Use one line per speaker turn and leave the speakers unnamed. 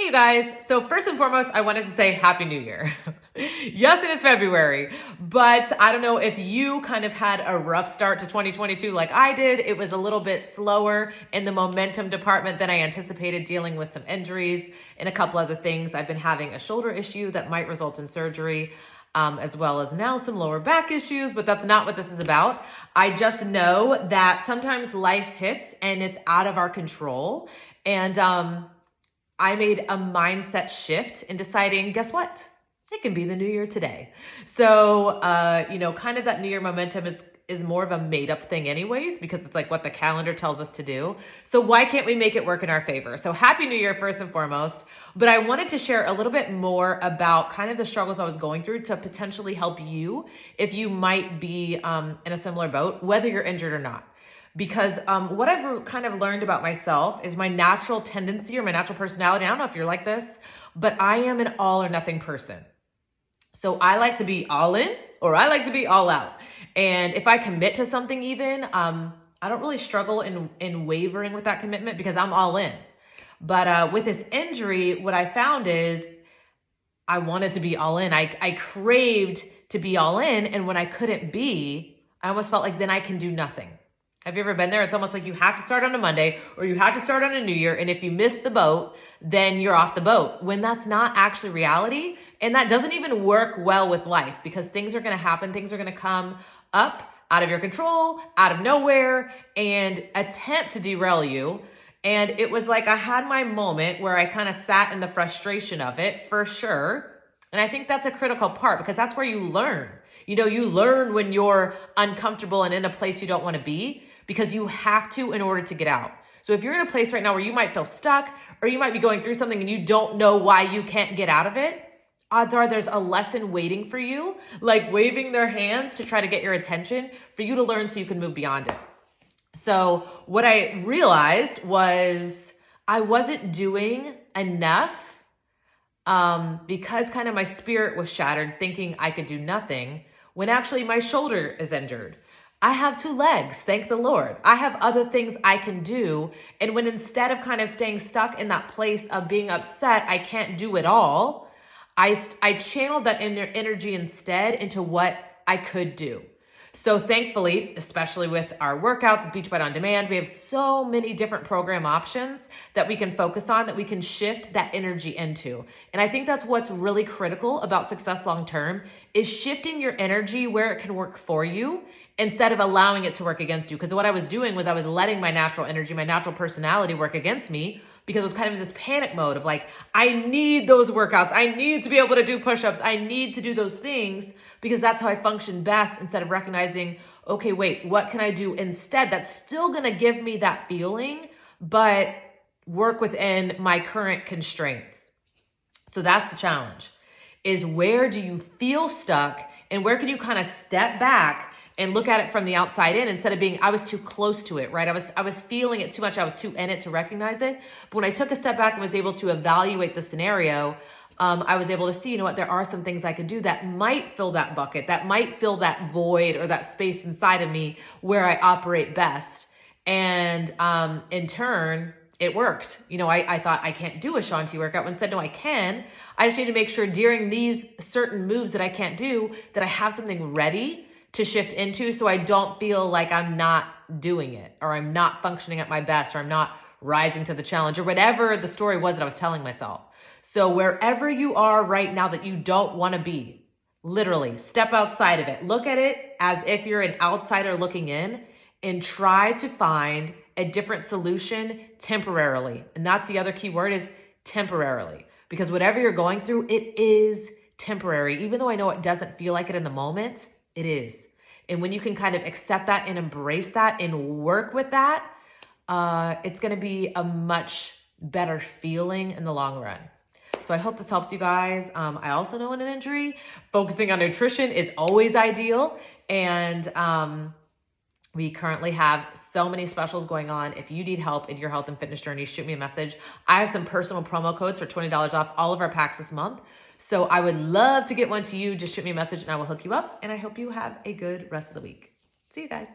Hey, you guys. So first and foremost, I wanted to say Happy New Year. Yes, it is February, but I don't know if you kind of had a rough start to 2022 like I did. It was a little bit slower in the momentum department than I anticipated, dealing with some injuries and a couple other things. I've been having a shoulder issue that might result in surgery. As well as now some lower back issues, but that's not what this is about. I just know that sometimes life hits and it's out of our control. And I made a mindset shift in deciding, guess what? It can be the new year today. So, kind of that new year momentum is more of a made up thing anyways, because it's like what the calendar tells us to do. So why can't we make it work in our favor? So happy new year first and foremost. But I wanted to share a little bit more about kind of the struggles I was going through to potentially help you if you might be in a similar boat, whether you're injured or not. Because what I've kind of learned about myself is my natural tendency or my natural personality. I don't know if you're like this, but I am an all or nothing person. So I like to be all in or I like to be all out. And if I commit to something even, I don't really struggle in wavering with that commitment because I'm all in. But with this injury, what I found is I wanted to be all in. I craved to be all in. And when I couldn't be, I almost felt like then I can do nothing. Have you ever been there? It's almost like you have to start on a Monday or you have to start on a new year. And if you miss the boat, then you're off the boat, when that's not actually reality. And that doesn't even work well with life because things are going to happen. Things are going to come up out of your control, out of nowhere, and attempt to derail you. And it was like I had my moment where I kind of sat in the frustration of it for sure. And I think that's a critical part because that's where you learn. You learn when you're uncomfortable and in a place you don't want to be because you have to in order to get out. So if you're in a place right now where you might feel stuck or you might be going through something and you don't know why you can't get out of it, odds are there's a lesson waiting for you, like waving their hands to try to get your attention for you to learn so you can move beyond it. So what I realized was I wasn't doing enough because kind of my spirit was shattered thinking I could do nothing when actually my shoulder is injured. I have 2 legs, thank the Lord. I have other things I can do. And when instead of kind of staying stuck in that place of being upset, I can't do it all, I channeled that energy instead into what I could do. So thankfully, especially with our workouts at Beachbody On Demand, we have so many different program options that we can focus on, that we can shift that energy into. And I think that's what's really critical about success long-term is shifting your energy where it can work for you instead of allowing it to work against you. Because what I was doing was I was letting my natural energy, my natural personality work against me because it was kind of in this panic mode of like, I need those workouts. I need to be able to do push-ups. I need to do those things because that's how I function best instead of recognizing, okay, wait, what can I do instead that's still going to give me that feeling, but work within my current constraints. So that's the challenge, is where do you feel stuck and where can you kind of step back and look at it from the outside in instead of being, I was too close to it, right? I was feeling it too much. I was too in it to recognize it. But when I took a step back and was able to evaluate the scenario, I was able to see, there are some things I could do that might fill that bucket, that might fill that void or that space inside of me where I operate best. And in turn, it worked. I thought I can't do a Shanti workout. When said, no, I can. I just need to make sure during these certain moves that I can't do, that I have something ready to shift into so I don't feel like I'm not doing it or I'm not functioning at my best or I'm not rising to the challenge or whatever the story was that I was telling myself. So wherever you are right now that you don't want to be, literally step outside of it. Look at it as if you're an outsider looking in and try to find a different solution temporarily. And that's the other key word is temporarily, because whatever you're going through, it is temporary. Even though I know it doesn't feel like it in the moment, it is. And when you can kind of accept that and embrace that and work with that, it's going to be a much better feeling in the long run. So I hope this helps you guys. I also know in an injury, focusing on nutrition is always ideal. And we currently have so many specials going on. If you need help in your health and fitness journey, shoot me a message. I have some personal promo codes for $20 off all of our packs this month. So I would love to get one to you. Just shoot me a message and I will hook you up. And I hope you have a good rest of the week. See you guys.